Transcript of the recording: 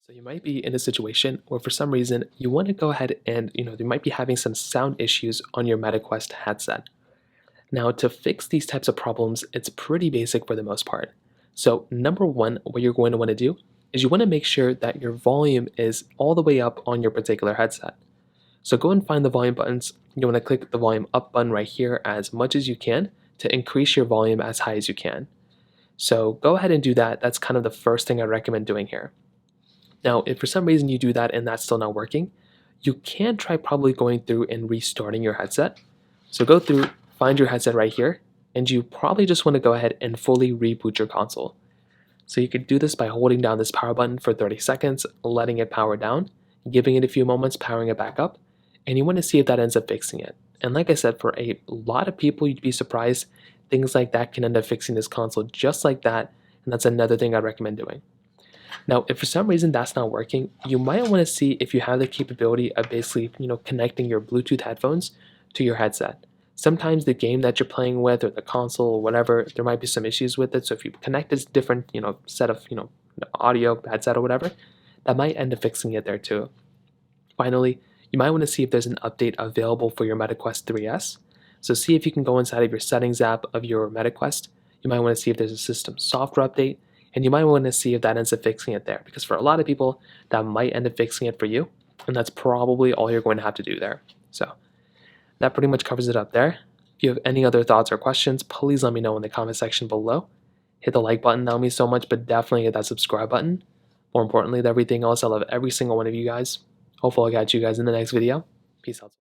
So you might be in a situation where for some reason you want to go ahead and you might be having some sound issues on your MetaQuest headset. Now to fix these types of problems, it's pretty basic for the most part. So number one, what you're going to want to do is you want to make sure that your volume is all the way up on your particular headset. So go and find the volume buttons. You want to click the volume up button right here as much as you can to increase your volume as high as you can. So go ahead and do that. That's kind of the first thing I recommend doing here. Now, if for some reason you do that and that's still not working, you can try probably going through and restarting your headset. So go through, find your headset right here, and you probably just want to go ahead and fully reboot your console. So you could do this by holding down this power button for 30 seconds, letting it power down, giving it a few moments, powering it back up, and you want to see if that ends up fixing it. And like I said, for a lot of people, you'd be surprised, things like that can end up fixing this console just like that, and that's another thing I'd recommend doing. Now, if for some reason that's not working, you might want to see if you have the capability of basically, connecting your Bluetooth headphones to your headset. Sometimes the game that you're playing with or the console or whatever, there might be some issues with it. So if you connect this different, set of, audio headset or whatever, that might end up fixing it there too. Finally, you might want to see if there's an update available for your MetaQuest 3S. So see if you can go inside of your settings app of your MetaQuest. You might want to see if there's a system software update, and you might want to see if that ends up fixing it there, because for a lot of people, that might end up fixing it for you, and that's probably all you're going to have to do there. So that pretty much covers it up there. If you have any other thoughts or questions, please let me know in the comment section below. Hit the like button, that would mean so much, but definitely hit that subscribe button. More importantly than everything else, I love every single one of you guys. Hopefully I'll catch you guys in the next video. Peace out.